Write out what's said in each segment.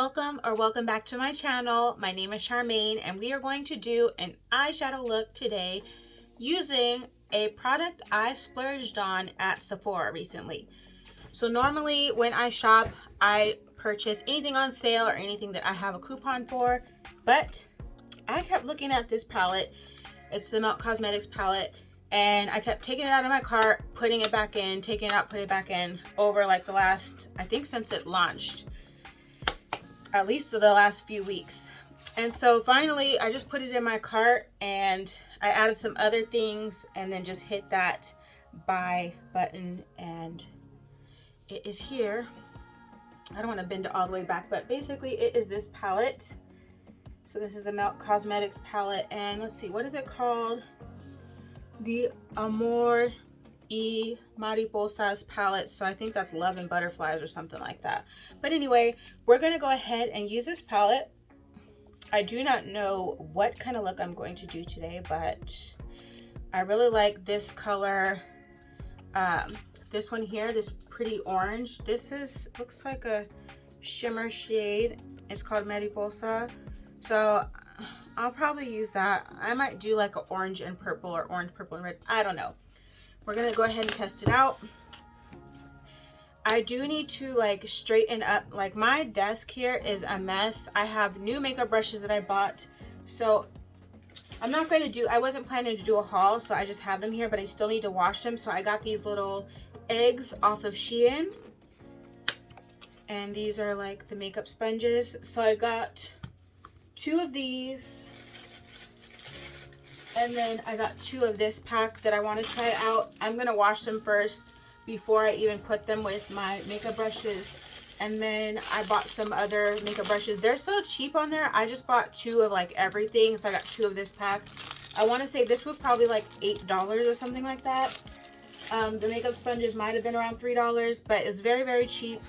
welcome back to my channel. My name is Charmaine and we are going to do an eyeshadow look today using a product I splurged on at Sephora recently. So normally when I shop, I purchase anything on sale or anything that I have a coupon for, but I kept looking at this palette. It's the Milk Cosmetics palette, and I kept taking it out of my cart, putting it back in, taking it out, putting it back in over like the last, I think since it launched. At least the last few weeks. And so finally I just put it in my cart and I added some other things and then just hit that buy button and it is here. I don't want to bend it all the way back, but basically it is this palette. So this is a Milk Cosmetics palette, and let's see, what is it called? The Amor y Mariposas palette. So I think that's Love and Butterflies or something like that. But anyway, we're going to go ahead and use this palette. I do not know what kind of look I'm going to do today, but I really like this color. This one here, this pretty orange. This looks like a shimmer shade. It's called Mariposa. So I'll probably use that. I might do like an orange and purple or orange, purple and red. I don't know. We're gonna go ahead and test it out. I do need to like straighten up, like my desk here is a mess. I have new makeup brushes that I bought, so I'm not going to do, I wasn't planning to do a haul, so I just have them here, but I still need to wash them. So I got these little eggs off of Shein, and these are like the makeup sponges. So I got 2 of these. And then I got 2 of this pack that I want to try out. I'm going to wash them first before I even put them with my makeup brushes. And then I bought some other makeup brushes. They're so cheap on there. I just bought 2 of like everything. So I got 2 of this pack. I want to say this was probably like $8 or something like that. The makeup sponges might have been around $3, but it's very, very cheap.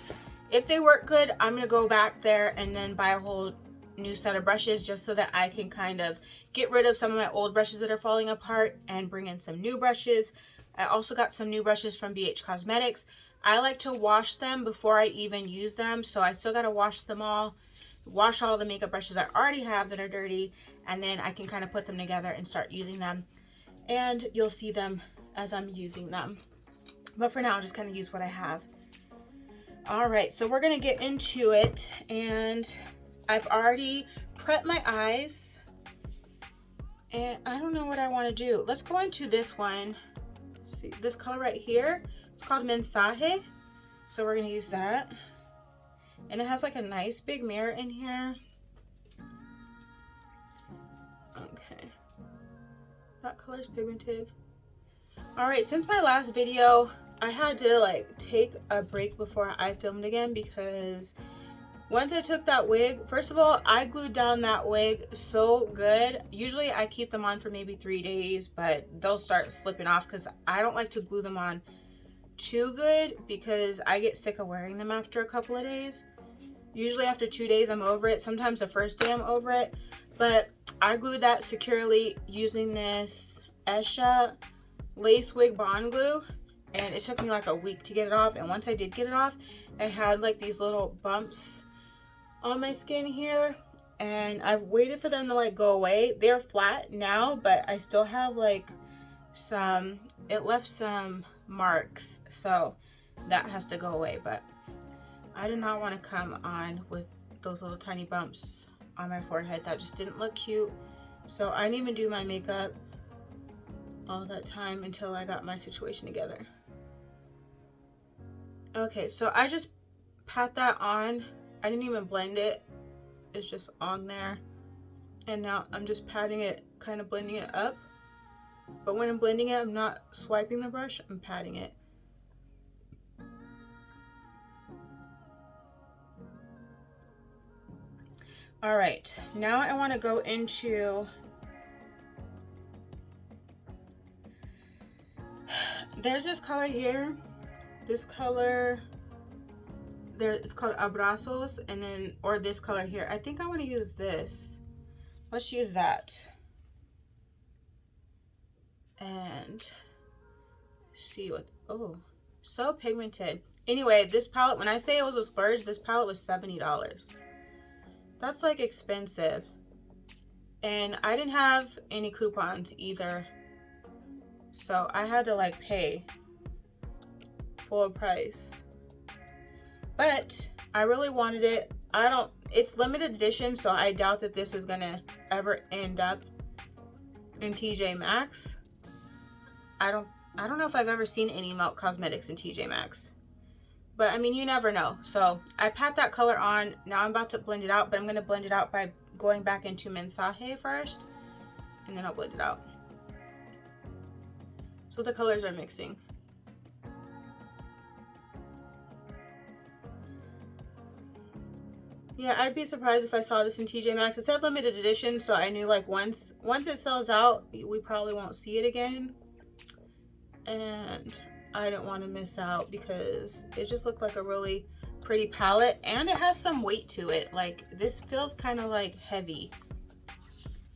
If they work good, I'm going to go back there and then buy a whole new set of brushes just so that I can kind of get rid of some of my old brushes that are falling apart and bring in some new brushes. I also got some new brushes from BH Cosmetics. I like to wash them before I even use them, so I still got to wash them all, wash all the makeup brushes I already have that are dirty, and then I can kind of put them together and start using them, and you'll see them as I'm using them. But for now, I'll just kind of use what I have. All right, so we're gonna get into it, and I've already prepped my eyes, and I don't know what I want to do. Let's go into this one. See this color right here? It's called Mensaje. So we're going to use that. And it has like a nice big mirror in here. Okay. That color's pigmented. Alright, since my last video, I had to like take a break before I filmed again because once I took that wig, first of all, I glued down that wig so good. Usually I keep them on for maybe 3 days, but they'll start slipping off because I don't like to glue them on too good because I get sick of wearing them after a couple of days. Usually after 2 days, I'm over it. Sometimes the first day I'm over it, but I glued that securely using this Esha lace wig bond glue, and it took me like a week to get it off. And once I did get it off, I had like these little bumps on my skin here, and I've waited for them to like go away. They're flat now, but I still have like some, it left some marks, so that has to go away. But I did not want to come on with those little tiny bumps on my forehead. That just didn't look cute. So I didn't even do my makeup all that time until I got my situation together. Okay, so I just pat that on. I didn't even blend it. It's just on there. And now I'm just patting it, kind of blending it up. But when I'm blending it, I'm not swiping the brush, I'm patting it. All right, now I want to go into, there's this color here. This color there, it's called Abrazos, and then, or this color here. I think I want to use this. Let's use that and see what, oh, so pigmented. Anyway, this palette, when I say it was a splurge, this palette was $70. That's like expensive. And I didn't have any coupons either. So I had to like pay full price. But I really wanted it. It's limited edition, so I doubt that this is gonna ever end up in TJ Maxx. I don't know if I've ever seen any Milk Cosmetics in TJ Maxx. But I mean, you never know. So I pat that color on. Now I'm about to blend it out, but I'm gonna blend it out by going back into Mensaje first, and then I'll blend it out. So the colors are mixing. Yeah, I'd be surprised if I saw this in TJ Maxx. It said limited edition, so I knew like once it sells out, we probably won't see it again. And I didn't want to miss out because it just looked like a really pretty palette, and it has some weight to it. Like, this feels kind of like heavy.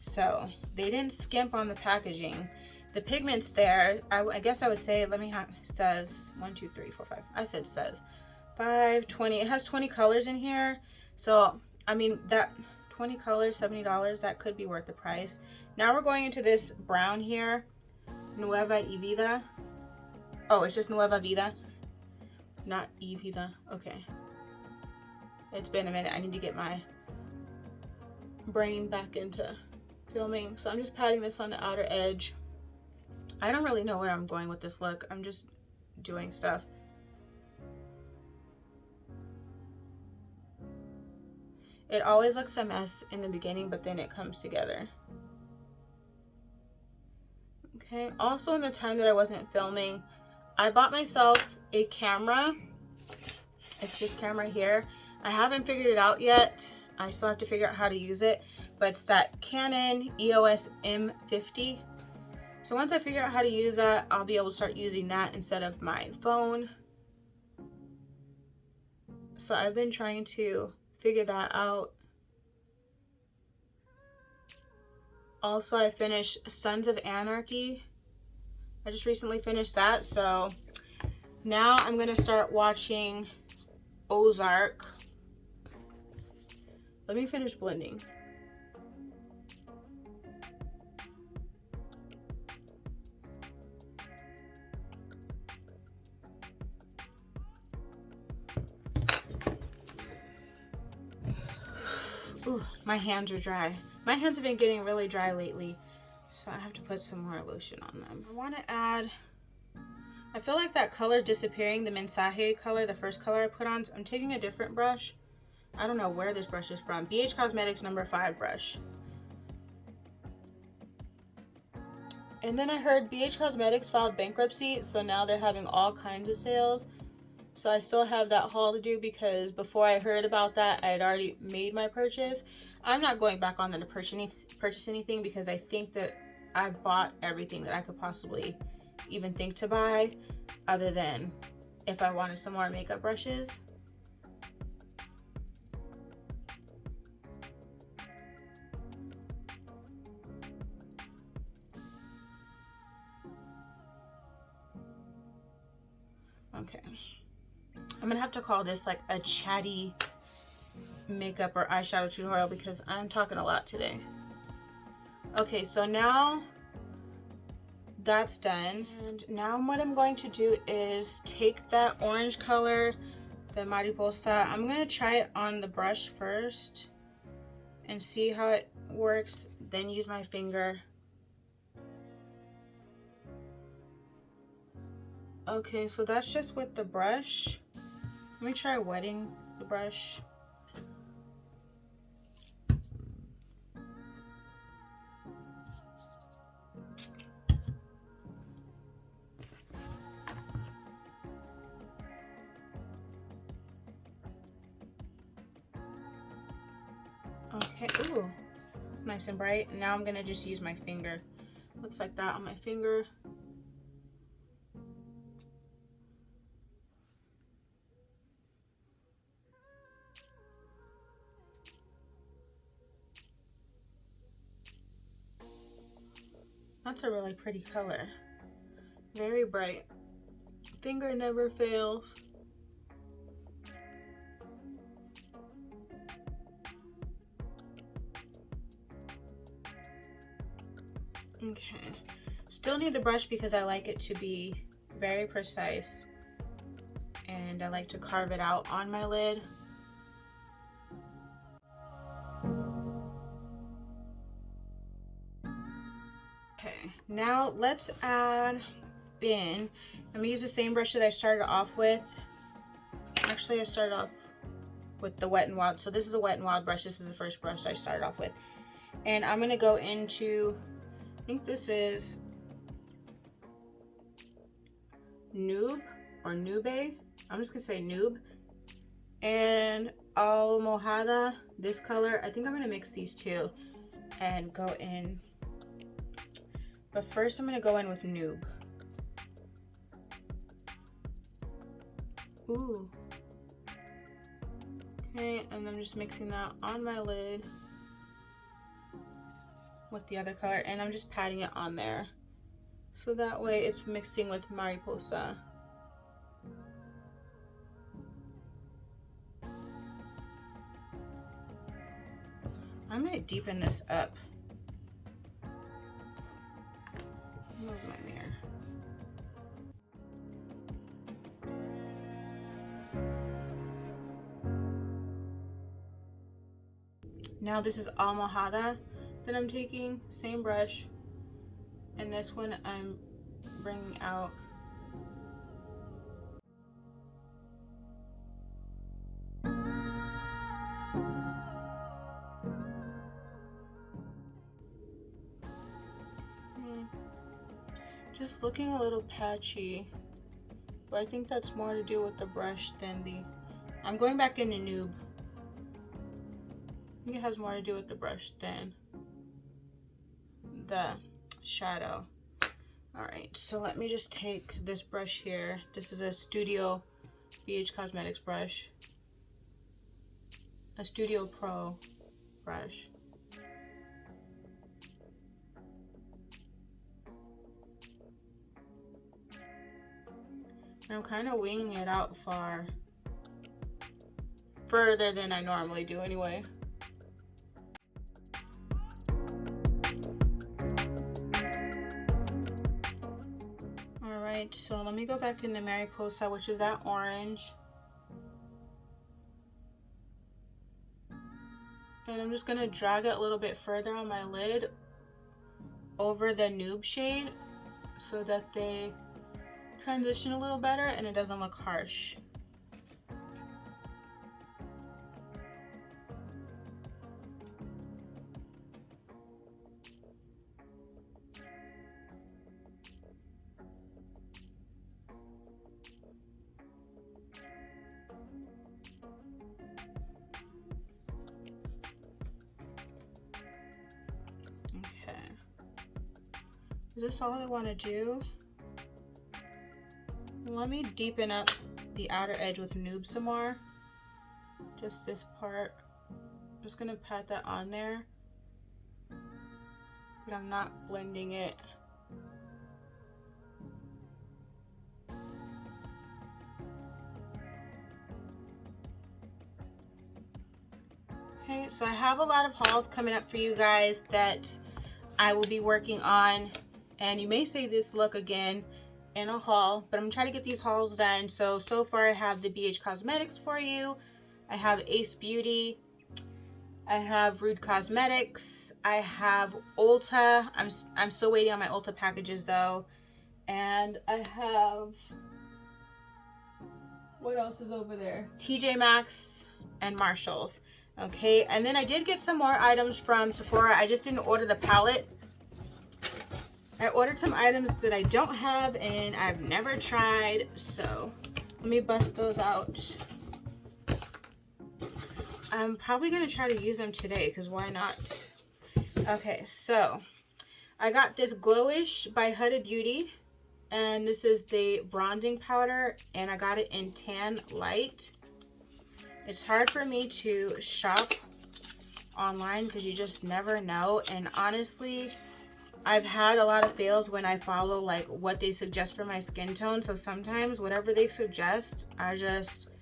So they didn't skimp on the packaging. The pigment's there. I guess I would say, let me have, it says 1, 2, 3, 4, 5. I said says 5, 20. It has 20 colors in here. So, I mean, that 20 colors, $70, that could be worth the price. Now we're going into this brown here, Nueva y Vida. Oh, it's just Nueva Vida, not Y Vida. Okay. It's been a minute. I need to get my brain back into filming. So I'm just patting this on the outer edge. I don't really know where I'm going with this look. I'm just doing stuff. It always looks a mess in the beginning, but then it comes together. Okay, also in the time that I wasn't filming, I bought myself a camera. It's this camera here. I haven't figured it out yet. I still have to figure out how to use it, but it's that Canon EOS M50. So once I figure out how to use that, I'll be able to start using that instead of my phone. So I've been trying to figure that out. Also, I finished Sons of Anarchy. I just recently finished that, so now I'm gonna start watching Ozark. Let me finish blending. Ooh, my hands are dry. My hands have been getting really dry lately, so I have to put some more lotion on them. I want to add, I feel like that color is disappearing, the Mensaje color, the first color I put on. So I'm taking a different brush. I don't know where this brush is from. BH Cosmetics number 5 brush. And then I heard BH Cosmetics filed bankruptcy, so now they're having all kinds of sales. So I still have that haul to do because before I heard about that, I had already made my purchase. I'm not going back on there to purchase anything because I think that I've bought everything that I could possibly even think to buy, other than if I wanted some more makeup brushes. Okay. I'm gonna have to call this like a chatty makeup or eyeshadow tutorial because I'm talking a lot today. Okay, so now that's done. And now what I'm going to do is take that orange color, the Mariposa. I'm gonna try it on the brush first and see how it works, then use my finger. Okay, so that's just with the brush. Let me try wetting the brush. Okay, ooh, it's nice and bright. Now I'm gonna just use my finger. Looks like that on my finger. That's a really pretty color. Very bright. Finger never fails. Okay, still need the brush because I like it to be very precise and I like to carve it out on my lid. Okay, now let's add in, I'm gonna use the same brush that I started off with. Actually, I started off with the Wet n Wild, so this is a Wet n Wild brush. This is the first brush I started off with, and I'm gonna go into, I think this is Noob or Nube. I'm just gonna say Noob and Almohada, this color. I think I'm gonna mix these two and go in, but first I'm gonna go in with Noob. Ooh. Okay, and I'm just mixing that on my lid with the other color, and I'm just patting it on there so that way it's mixing with Mariposa. I might deepen this up. Move my mirror. Now this is Almohada that I'm taking, same brush, and this one I'm bringing out. Just looking a little patchy, but I think that's more to do with the brush than the, I'm going back into Noob. I think it has more to do with the brush than the shadow. Alright, so let me just take this brush here. This is a Studio BH Cosmetics brush. A Studio Pro brush. And I'm kind of winging it out further than I normally do anyway. Alright, so let me go back into Mariposa, which is that orange. And I'm just going to drag it a little bit further on my lid over the Noob shade so that they transition a little better and it doesn't look harsh. Okay. Is this all I want to do? Let me deepen up the outer edge with Noob some more. Just this part. I'm just gonna pat that on there, but I'm not blending it. Okay, so I have a lot of hauls coming up for you guys that I will be working on, and you may say this look again in a haul, but I'm gonna try to get these hauls done. So far I have the BH Cosmetics for you, I have Ace Beauty, I have Rude Cosmetics, I have Ulta. I'm still waiting on my Ulta packages though, and I have, what else is over there? TJ Maxx and Marshalls. Okay, and then I did get some more items from Sephora. I just didn't order the palette. I ordered some items that I don't have and I've never tried, so let me bust those out. I'm probably gonna try to use them today because why not? Okay, so I got this Glowish by Huda Beauty, and this is the bronzing powder, and I got it in Tan Light. It's hard for me to shop online because you just never know, and honestly, I've had a lot of fails when I follow like what they suggest for my skin tone, so sometimes whatever they suggest, I just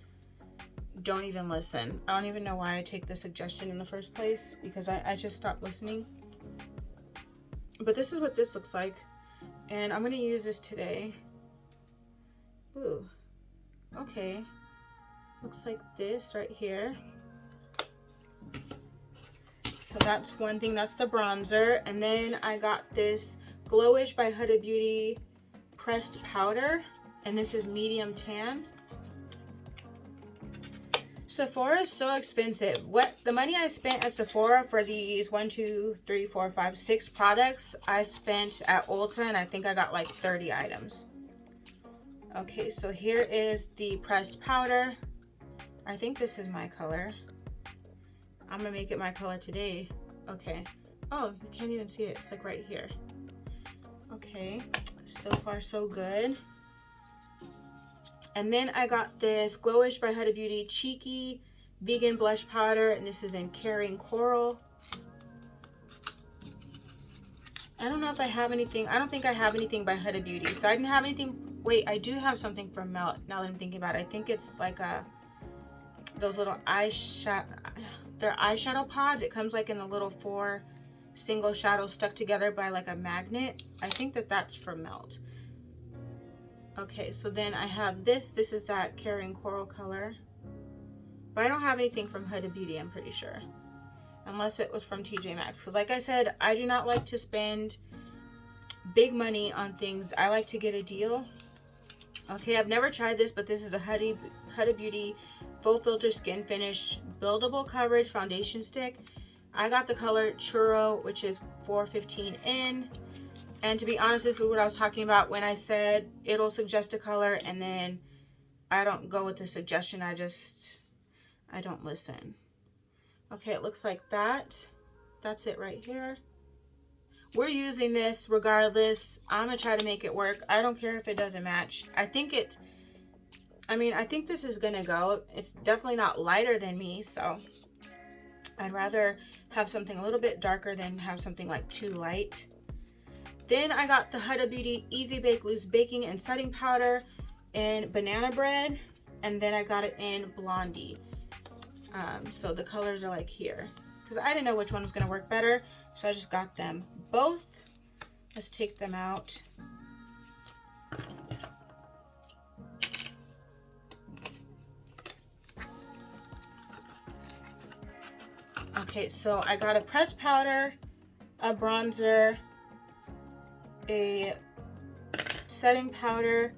don't even listen. I don't even know why I take the suggestion in the first place because I just stopped listening. But this is what this looks like. And I'm gonna use this today. Ooh, okay. Looks like this right here. So that's one thing, that's the bronzer. And then I got this Glowish by Huda Beauty pressed powder. And this is medium tan. Sephora is so expensive. The money I spent at Sephora for these 1, 2, 3, 4, 5, 6 products, I spent at Ulta, and I think I got like 30 items. Okay, so here is the pressed powder. I think this is my color. I'm gonna make it my color today. Okay. Oh, you can't even see it. It's like right here. Okay, so far so good. And then I got this Glowish by Huda Beauty Cheeky Vegan Blush Powder, and this is in Caring Coral. I don't know if I have anything. I don't think I have anything by Huda Beauty. So I didn't have anything. Wait, I do have something from Melt, now that I'm thinking about it. I think it's like those little eyeshadow, they're eyeshadow pods. It comes like in the little 4 single shadows stuck together by like a magnet. I think that that's from Melt. Okay, so then I have this. This is that Caring Coral color. But I don't have anything from Huda Beauty, I'm pretty sure. Unless it was from TJ Maxx. Because like I said, I do not like to spend big money on things. I like to get a deal. Okay, I've never tried this, but this is a Huda Beauty Full Filter Skin Finish Buildable Coverage Foundation Stick. I got the color Churro, which is 415 in. And to be honest, this is what I was talking about when I said it'll suggest a color and then I don't go with the suggestion. I don't listen. Okay, it looks like that. That's it right here. We're using this regardless. I'm gonna try to make it work. I don't care if it doesn't match. I think this is gonna go. It's definitely not lighter than me, so I'd rather have something a little bit darker than have something like too light. Then I got the Huda Beauty Easy Bake Loose Baking and Setting Powder in Banana Bread. And then I got it in Blondie. So the colors are like here. Because I didn't know which one was going to work better. So I just got them both. Let's take them out. Okay, so I got a pressed powder, a bronzer, a setting powder,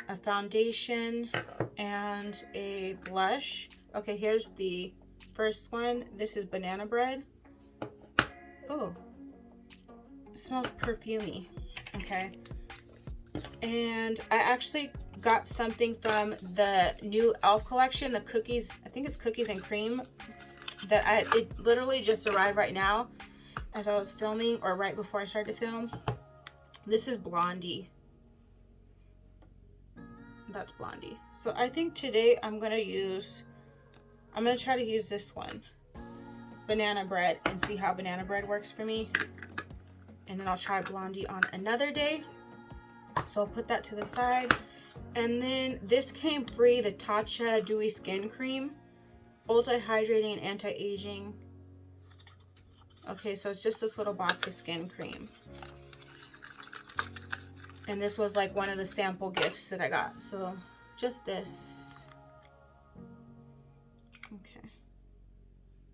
a foundation, and a blush. Okay, here's the first one. This is Banana Bread. Oh, it smells perfumey. Okay, and I actually got something from the new E.L.F collection, the cookies, I think it's cookies and cream, that it literally just arrived right now as I was filming, or right before I started to film. This is Blondie. That's Blondie. So I think today I'm gonna try to use this one, Banana Bread, and see how Banana Bread works for me. And then I'll try Blondie on another day. So I'll put that to the side. And then this came free, the Tatcha Dewy Skin Cream. Ultra Hydrating and Anti-Aging. Okay, so it's just this little box of skin cream. And this was like one of the sample gifts that I got. So just this. Okay.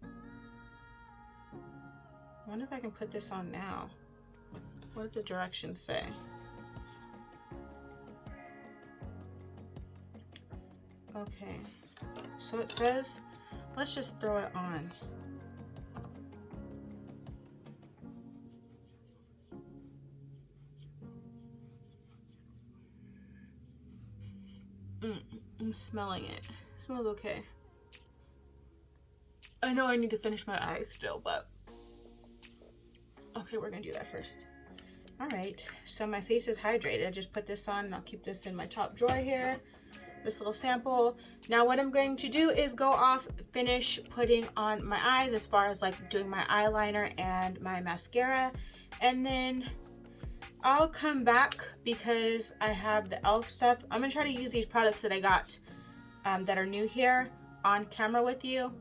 I wonder if I can put this on now. What does the directions say? Okay. So it says, let's just throw it on. I'm smelling it. It smells okay. I know I need to finish my eyes still, but okay, we're gonna do that first. All right, so my face is hydrated. I just put this on and I'll keep this in my top drawer here. This little sample. Now what I'm going to do is go off, finish putting on my eyes, as far as like doing my eyeliner and my mascara, and then I'll come back because I have the E.L.F stuff. I'm gonna try to use these products that I got that are new here on camera with you,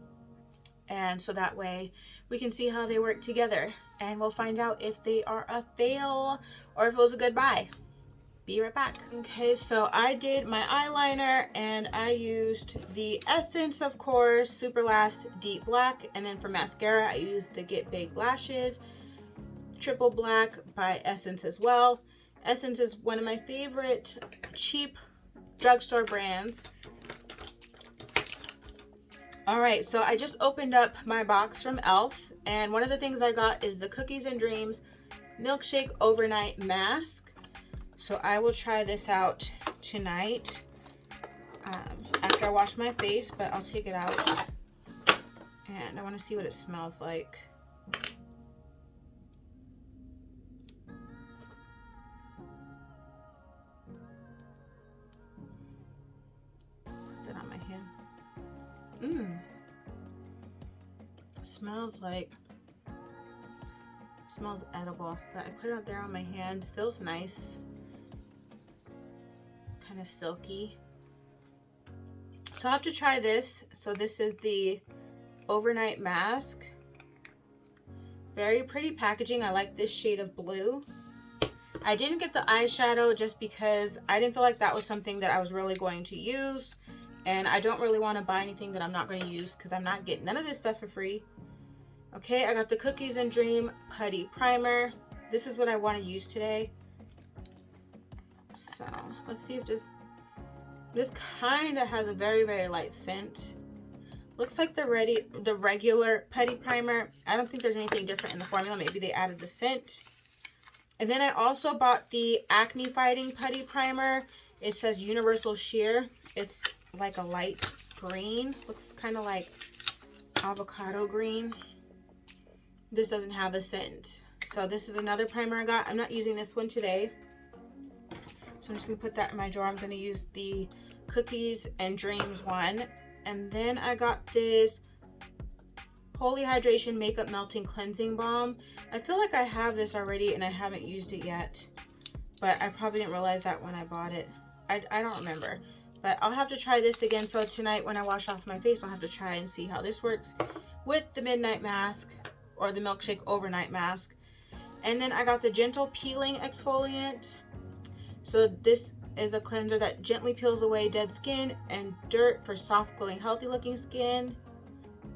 and so that way we can see how they work together, and we'll find out if they are a fail or if it was a good buy. Be right back. Okay, so I did my eyeliner and I used the Essence, of course, Super Last Deep Black, and then for mascara I used the Get Big Lashes Triple Black by Essence as well. Essence is one of my favorite cheap drugstore brands. Alright, so I just opened up my box from E.L.F. and one of the things I got is the Cookies and Dreams Milkshake Overnight Mask. So I will try this out tonight after I wash my face, but I'll take it out and I want to see what it smells like. Put it on my hand. Smells edible, but I put it out there on my hand. Feels nice, kind of silky. So I'll have to try this. So this is the overnight mask. Very pretty packaging. I like this shade of blue. I didn't get the eyeshadow just because I didn't feel like that was something that I was really going to use, and I don't really want to buy anything that I'm not going to use because I'm not getting none of this stuff for free. Okay, I got the Cookies and Dream Putty Primer. This is what I want to use today. So let's see if this kind of has a very, very light scent. Looks like the regular Putty Primer. I don't think there's anything different in the formula. Maybe they added the scent. And then I also bought the Acne Fighting Putty Primer. It says Universal Sheer. It's like a light green. Looks kind of like avocado green. This doesn't have a scent. So this is another primer I got. I'm not using this one today, so I'm just gonna put that in my drawer. I'm gonna use the Cookies and Dreams one. And then I got this Holy Hydration Makeup Melting Cleansing Balm. I feel like I have this already and I haven't used it yet, but I probably didn't realize that when I bought it. I don't remember, but I'll have to try this again. So tonight when I wash off my face, I'll have to try and see how this works with the Midnight Mask or the Milkshake Overnight Mask. And then I got the Gentle Peeling Exfoliant. So this is a cleanser that gently peels away dead skin and dirt for soft, glowing, healthy looking skin.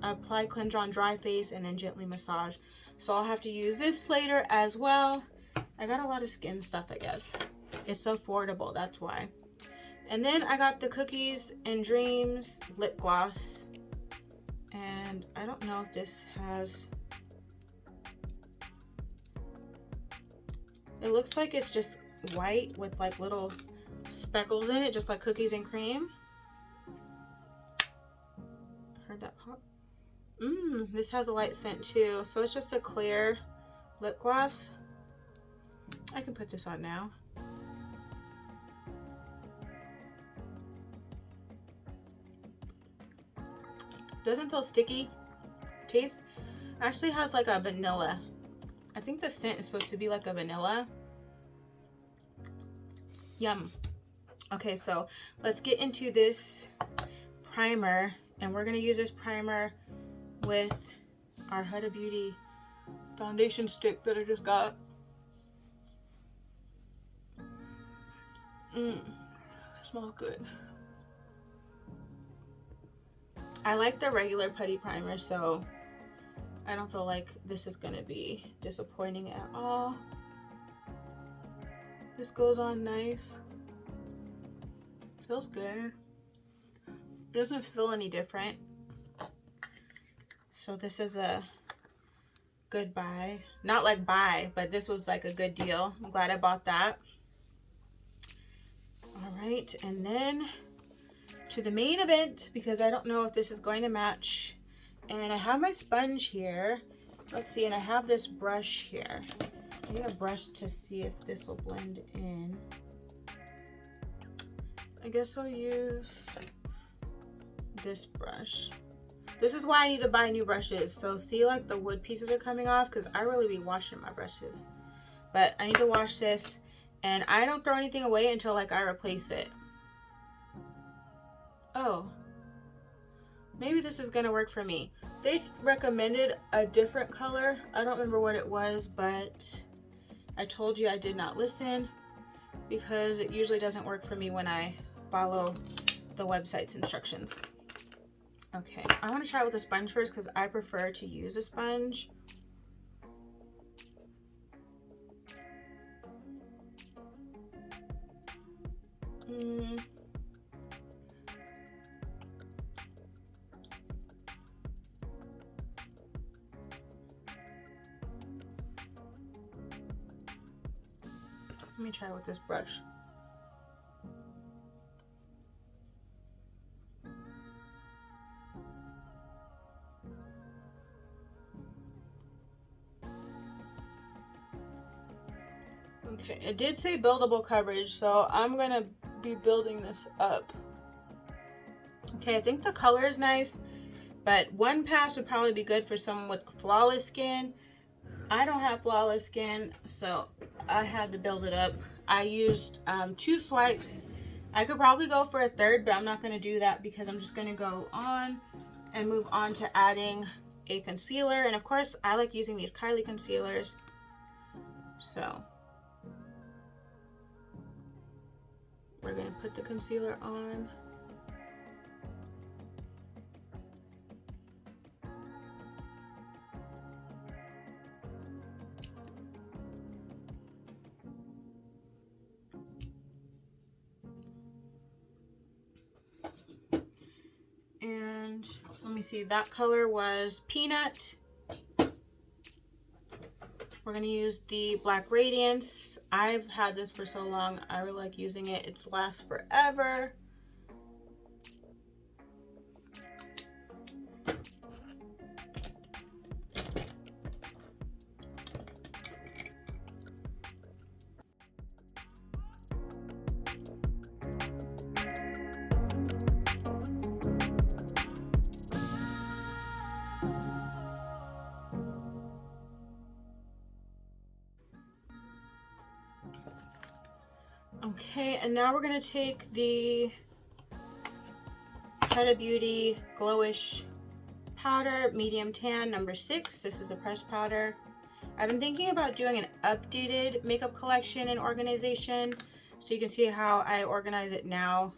Apply cleanser on dry face and then gently massage. So I'll have to use this later as well. I got a lot of skin stuff, I guess. It's affordable, that's why. And then I got the Cookies and Dreams Lip Gloss. And I don't know if this has... It looks like it's just white with like little speckles in it, just like cookies and cream. Heard that pop? This has a light scent too. So it's just a clear lip gloss. I can put this on now. Doesn't feel sticky. Taste actually has like a vanilla. I think the scent is supposed to be like a vanilla. Yum. Okay, so let's get into this primer, and we're gonna use this primer with our Huda Beauty foundation stick that I just got. Smells good. I like the regular putty primer, so I don't feel like this is gonna be disappointing at all. This goes on nice. Feels good. It doesn't feel any different. So this is a good buy. Not like buy, but this was like a good deal. I'm glad I bought that. All right, and then to the main event, because I don't know if this is going to match. And I have my sponge here. Let's see, and I have this brush here. I need a brush to see if this will blend in. I guess I'll use this brush. This is why I need to buy new brushes. So see, like the wood pieces are coming off because I really be washing my brushes. But I need to wash this, and I don't throw anything away until like I replace it. Oh. Maybe this is gonna work for me. They recommended a different color. I don't remember what it was, but I told you I did not listen because it usually doesn't work for me when I follow the website's instructions. Okay, I want to try it with a sponge first because I prefer to use a sponge. Let me try with this brush. Okay, it did say buildable coverage, so I'm gonna be building this up. Okay, I think the color is nice, but one pass would probably be good for someone with flawless skin. I don't have flawless skin, so I had to build it up. I used 2 swipes. I could probably go for a third, but I'm not going to do that because I'm just going to go on and move on to adding a concealer. And of course, I like using these Kylie concealers. So we're going to put the concealer on. And let me see, that color was Peanut. We're going to use the Black Radiance. I've had this for so long. I really like using it. It lasts forever. Okay, and now we're going to take the Chatty Beauty Glowish powder, medium tan, number 6. This is a pressed powder. I've been thinking about doing an updated makeup collection and organization, so you can see how I organize it now.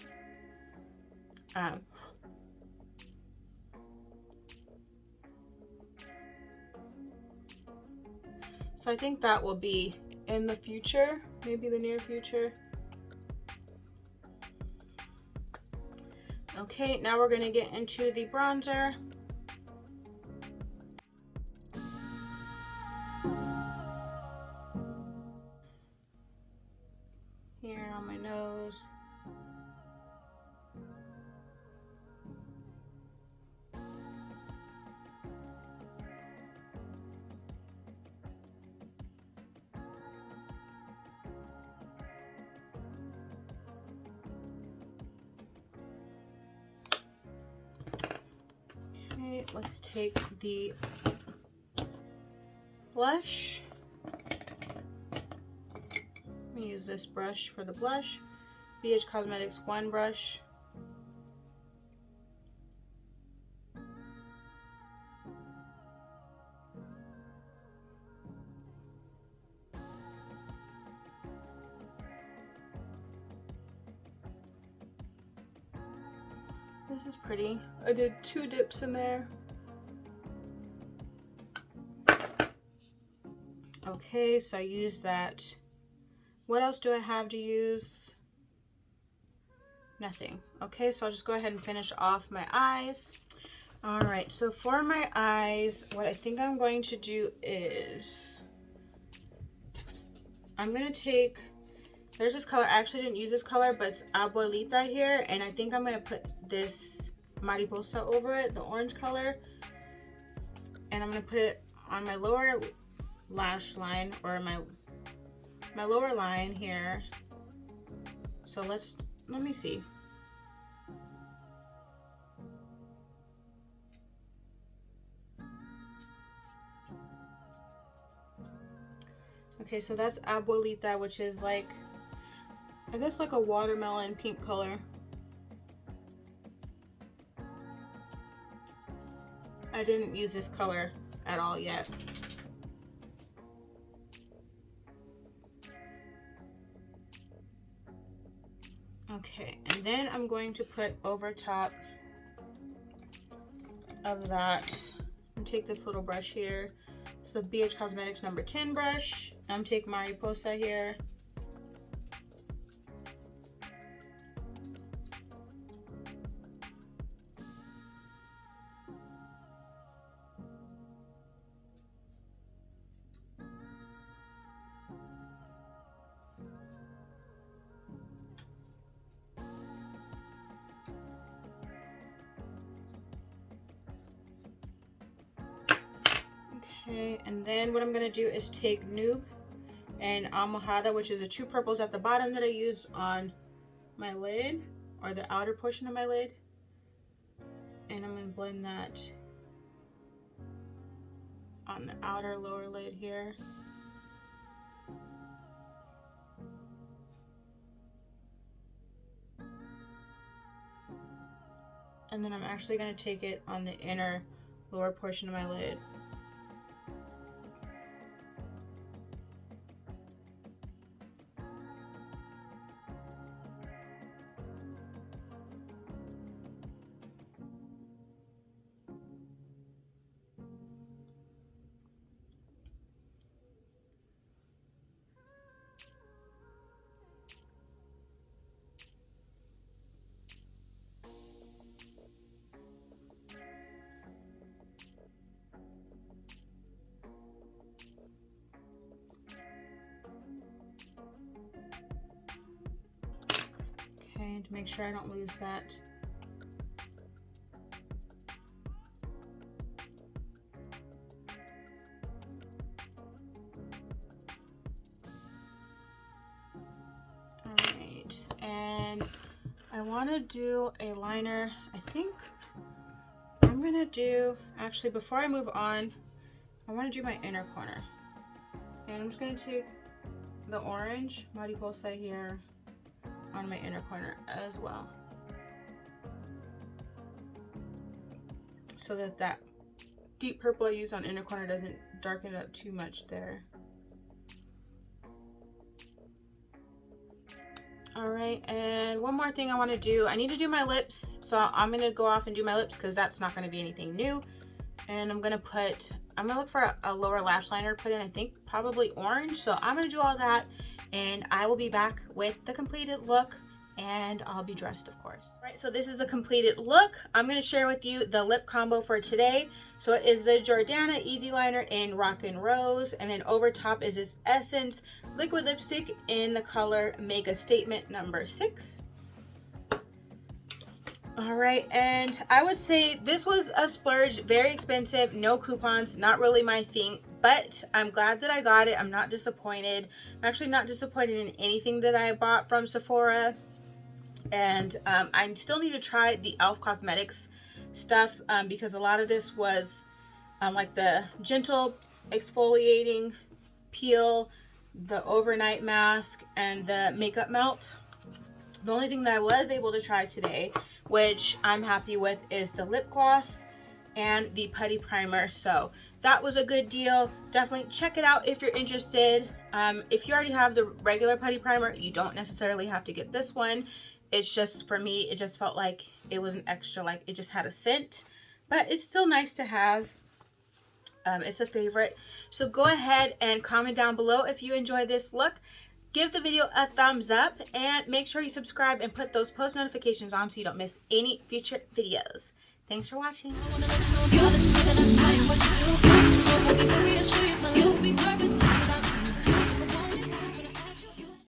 So I think that will be in the future, maybe the near future. Okay, now we're gonna get into the bronzer. Here on my nose. Okay, let's take the blush. I'm gonna use this brush for the blush. BH Cosmetics 1 brush. This is pretty. I did 2 dips in there. Okay, so I used that. What else do I have to use? Nothing. Okay, so I'll just go ahead and finish off my eyes. All right, so for my eyes, what I think I'm going to do is I'm going to take, there's this color, I actually didn't use this color, but it's Abuelita here, and I think I'm going to put this Mariposa over it, the orange color, and I'm going to put it on my lower lash line, or my lower line here. So let me see. Okay, so that's Abuelita, which is like, I guess like a watermelon pink color. I didn't use this color at all yet. Okay, and then I'm going to put over top of that and take this little brush here. It's a BH Cosmetics number 10 brush. I'm taking Mariposa here. Okay, and then what I'm going to do is take Noob and Almohada, which is the two purples at the bottom that I use on my lid, or the outer portion of my lid. And I'm going to blend that on the outer lower lid here. And then I'm actually going to take it on the inner lower portion of my lid. Okay, to make sure I don't lose that. Alright, and I want to do a liner. I think I'm going to do, actually before I move on, I want to do my inner corner. And I'm just going to take the orange Mariposa here on my inner corner as well, so that that deep purple I use on inner corner doesn't darken it up too much there. All right, and one more thing I want to do, I need to do my lips, so I'm going to go off and do my lips because that's not going to be anything new. And I'm going to look for a lower lash liner to put in, I think probably orange. So I'm going to do all that, and I will be back with the completed look, and I'll be dressed, of course. All right, so this is a completed look. I'm going to share with you the lip combo for today. So it is the Jordana Easy Liner in Rockin' Rose, and then over top is this Essence liquid lipstick in the color Mega Statement number 6. All right, and I would say this was a splurge, very expensive, no coupons, not really my thing, but I'm glad that I got it. I'm not disappointed. I'm actually not disappointed in anything that I bought from Sephora. And I still need to try the E.L.F Cosmetics stuff because a lot of this was like the gentle exfoliating peel, the overnight mask, and the makeup melt. The only thing that I was able to try today, which I'm happy with, is the lip gloss and the putty primer. So that was a good deal. Definitely check it out if you're interested. If you already have the regular putty primer, you don't necessarily have to get this one. It's just, for me, it just felt like it was an extra, like it just had a scent, but it's still nice to have. It's a favorite. So go ahead and comment down below if you enjoy this look. Give the video a thumbs up and make sure you subscribe and put those post notifications on so you don't miss any future videos. Thanks for watching.